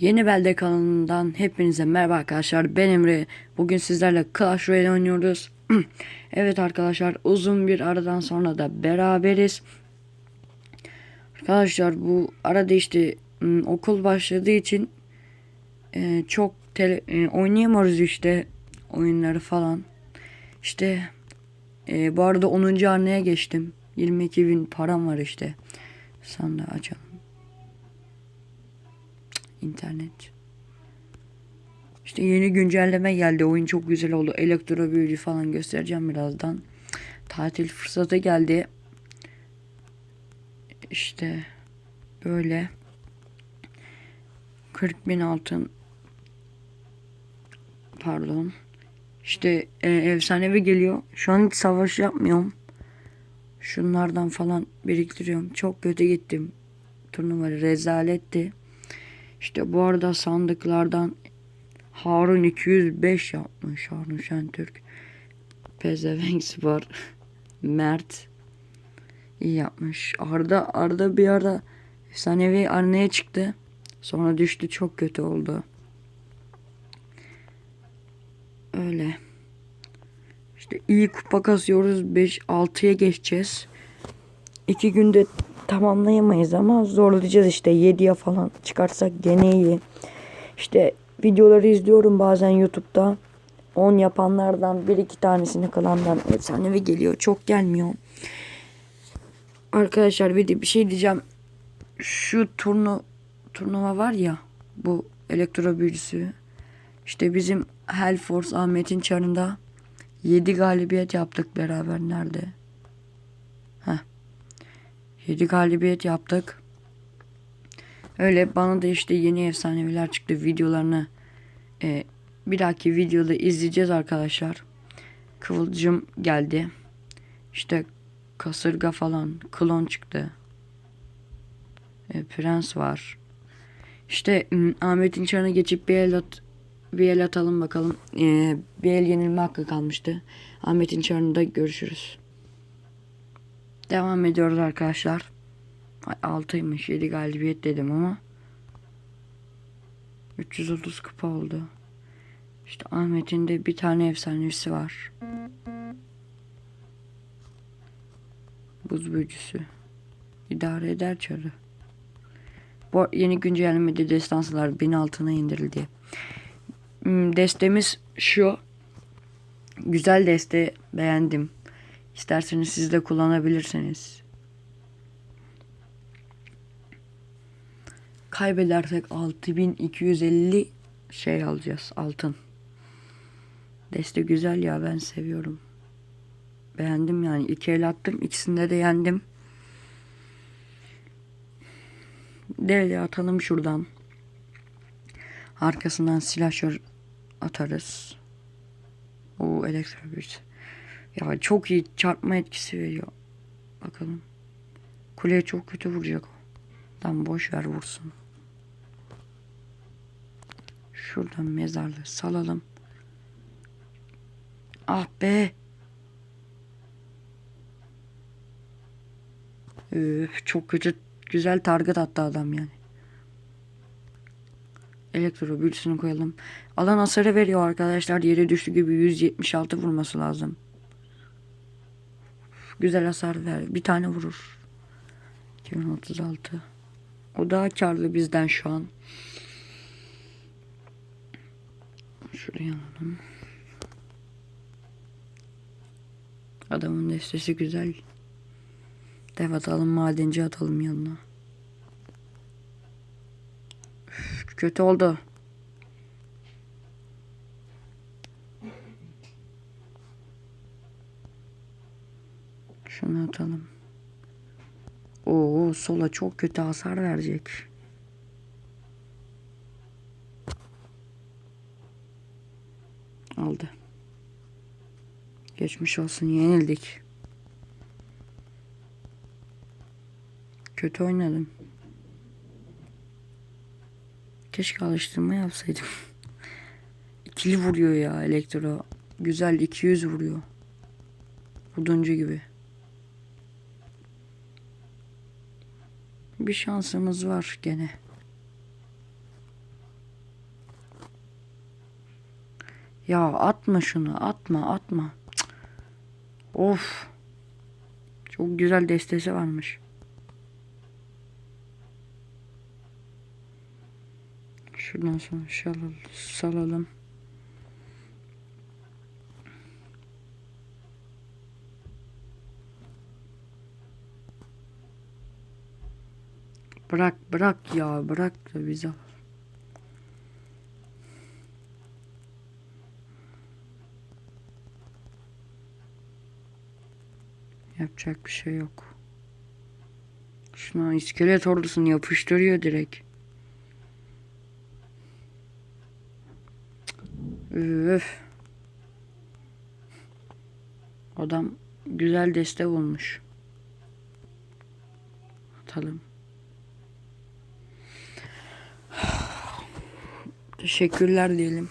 Yeni Belde kanalından hepinize merhaba arkadaşlar. Ben Emre. Bugün sizlerle Clash Royale oynuyoruz. Evet arkadaşlar, uzun bir aradan sonra da beraberiz. Arkadaşlar bu arada işte okul başladığı için çok oynayamıyoruz işte oyunları falan. İşte bu arada 10. haneye geçtim. 22.000 param var işte. Sandığı açalım. İnternet. İşte yeni güncelleme geldi. Oyun çok güzel oldu. Elektro büyücü falan göstereceğim birazdan. Tatil fırsatı geldi. İşte böyle 40.000 altın, pardon. İşte efsanevi geliyor. Şu an hiç savaş yapmıyorum. Şunlardan falan biriktiriyorum. Çok kötü gittim. Turnuva rezaletti. İşte bu arada sandıklardan Harun 205 yapmış. Harun Şentürk. Pezevenk var. Mert iyi yapmış. Arda bir ara efsanevi Arna'ya çıktı. Sonra düştü, çok kötü oldu. Öyle. İşte iyi kupa kasıyoruz. 5-6'ya geçeceğiz. 2 günde tamamlayamayız ama zorlayacağız işte. 7'ye falan çıkarsak gene iyi. İşte videoları izliyorum bazen YouTube'da. 10 yapanlardan 1-2 tanesini kalandan efsanevi geliyor. Çok gelmiyor. Arkadaşlar bir şey diyeceğim. Şu turnuva var ya, bu elektro büyücüsü. İşte bizim Hellforce Ahmet'in çarında 7 galibiyet yaptık beraber. Nerede? Heh. 7 galibiyet yaptık. Öyle bana da işte yeni efsaneviler çıktı. Videolarını bir dahaki videoda izleyeceğiz arkadaşlar. Kıvılcım geldi. İşte kasırga falan. Klon çıktı. Prens var. İşte Ahmet'in çarına geçip bir el atalım bakalım. Bir el yenilme hakkı kalmıştı. Ahmet'in çarında görüşürüz. Devam ediyoruz arkadaşlar. 6'ymış, 7 galibiyet dedim ama 330 kupa oldu. İşte Ahmet'in de bir tane efsanesi var. Buz büyücüsü. İdare eder çarı. Bu yeni güncellemede destansılar 1000 altına indirildi. Destemiz şu. Güzel deste, beğendim. İsterseniz siz de kullanabilirsiniz. Kaybedersek 6250 şey alacağız, altın. Deste güzel ya, ben seviyorum. Beğendim yani. 2 el attım. İkisinde de yendim. Devre atalım şuradan. Arkasından silahşör atarız. O elektrobüs. Ya çok iyi çarpma etkisi veriyor. Bakalım. Kuleye çok kötü vuracak o. Tamam, boş ver vursun. Şuradan mezarlığı salalım. Ah be. Üf, çok kötü. Güzel target attı adam yani. Elektro büyüsünü koyalım. Alan hasarı veriyor arkadaşlar. Yere düştü gibi 176 vurması lazım. Güzel hasar ver. Bir tane vurur. 2036. O daha karlı bizden şu an. Şuraya alalım. Adamın destesi güzel. Dev atalım, madenci atalım yanına. Üf, kötü oldu. Şunu atalım. Oo, sola çok kötü hasar verecek. Aldı. Geçmiş olsun, yenildik. Kötü oynadım. Keşke alıştırma yapsaydım. İkili vuruyor ya elektro. Güzel, 200 vuruyor. Oduncu gibi. Bir şansımız var gene. Ya atma şunu, atma. Cık. Of. Çok güzel destesi varmış. Şuradan sonra salalım. Bırak ya, bırak da bize. Yapacak bir şey yok. Şuna iskelet ordusunu yapıştırıyor direkt. Üf. Adam güzel deste bulmuş. Atalım. Teşekkürler diyelim.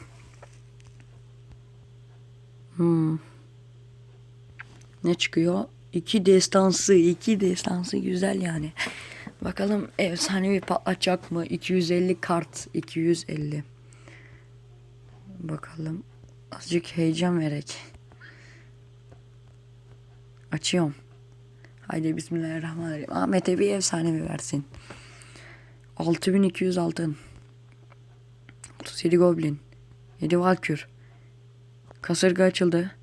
Ne çıkıyor? İki destansı güzel yani. Bakalım efsanevi patlatacak mı? 250 kart. 250. Bakalım. Azıcık heyecan verek. Açıyorum. Haydi bismillahirrahmanirrahim. Ahmet'e bir efsanevi versin. 6200 altın. 37 goblin. 7 valkür. Kasırga açıldı.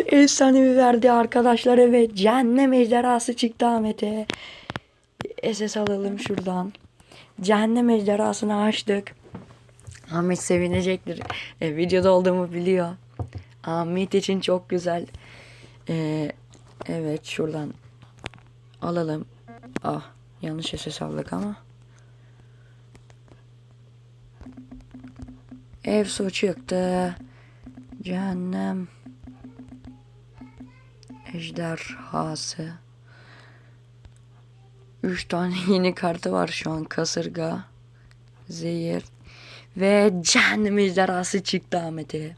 Efsanevi verdi arkadaşlar. Evet, cehennem ejderhası çıktı Ahmet'e. SS alalım şuradan. Cehennem ejderhasını açtık. Ahmet sevinecektir. Videoda olduğumu biliyor. Ahmet için çok güzel. Evet, şuradan alalım. Ah, yanlış SS aldık ama. Evsu çıktı. Cehennem ejderhası. 3 tane yeni kartı var şu an. Kasırga, zehir ve cehennem ejderhası çıktı Ahmet'e.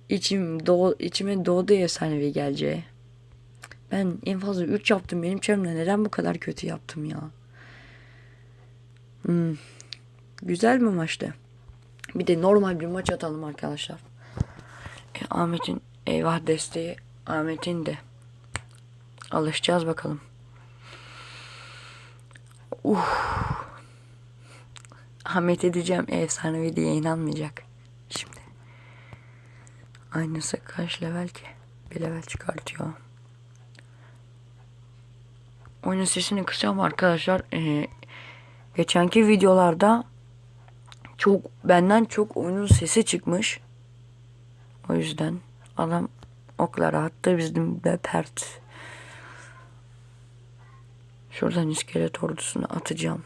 İçime doğdu efsanevi geleceği. Ben en fazla 3 yaptım. Benim çarımda neden bu kadar kötü yaptım ya? Güzel bir maçtı. Bir de normal bir maç atalım arkadaşlar. Ahmet'in eyvah desteği. Ahmet'in de. Alışacağız bakalım. Ahmet'e diyeceğim efsanevi diye inanmayacak. Şimdi. Aynısı kaç level ki? Bir level çıkartıyor. Oyunun sesini kısıyorum arkadaşlar. Geçenki videolarda benden çok oyunun sesi çıkmış. O yüzden adam okları attı, bizim de pert. Şuradan iskelet ordusunu atacağım.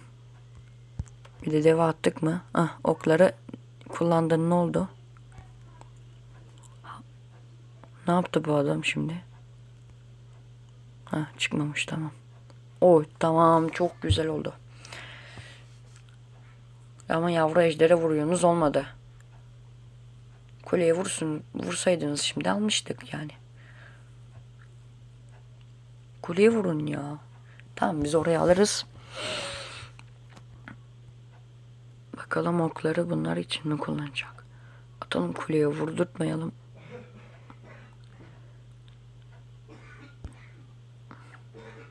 Bir de deve attık mı? Okları kullandın, ne oldu? Ne yaptı bu adam şimdi? Çıkmamış, tamam. Tamam, çok güzel oldu. Ama yavru ejdere vuruyorsunuz, olmadı. Kuleye vursaydınız şimdi almıştık yani. Kuleye vurun ya. Tamam, biz oraya alırız. Bakalım okları bunlar için mi kullanacak? Atalım kuleye, vurdurtmayalım.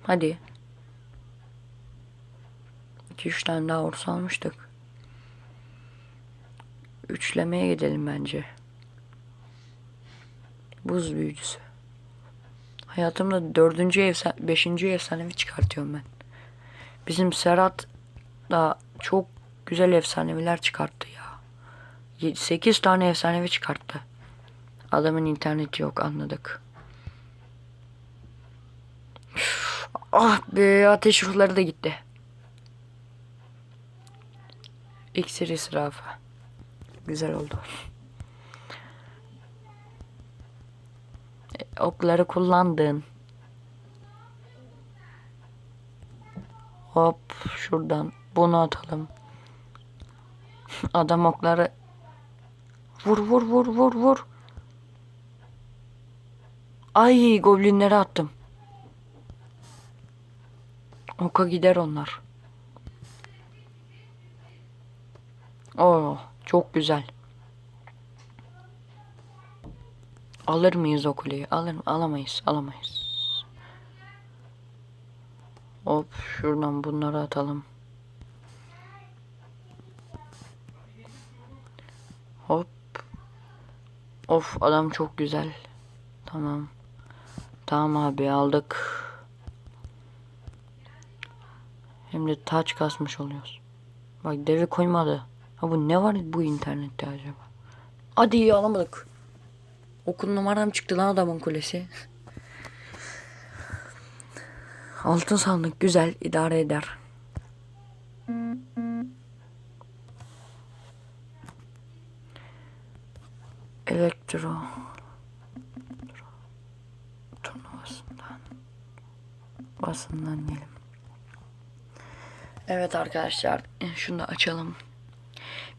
Hadi. 2-3 tane daha orsa almıştık. Üçlemeye gidelim bence. Buz büyücüsü. Hayatımda 5. efsanevi çıkartıyorum ben. Bizim Serhat da çok güzel efsaneviler çıkarttı ya. 8 tane efsanevi çıkarttı. Adamın interneti yok, anladık. Ah be, ateş ruhları da gitti. İksir israfı. Güzel oldu. Okları kullandın. Hop, şuradan bunu atalım. Adam okları vur. Ay, goblinleri attım. Oka gider onlar. Oo, çok güzel. Alır mıyız o kuleyi? Alamayız. Alamayız. Hop şuradan bunları atalım. Hop. Of adam çok güzel. Tamam. Tamam abi aldık. Hem de taç kasmış oluyoruz. Bak devi koymadı. Ha bu ne var bu internette acaba? Hadi iyi alamadık. Okul numaram çıktı lan adamın kulesi. Altın sandık güzel idare eder. Elektro turnuvasından diyelim. Evet arkadaşlar şunu da açalım.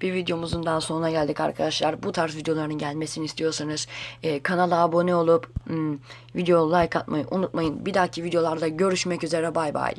Bir videomuzun daha sonuna geldik arkadaşlar. Bu tarz videoların gelmesini istiyorsanız kanala abone olup videoya like atmayı unutmayın. Bir dahaki videolarda görüşmek üzere bay bay.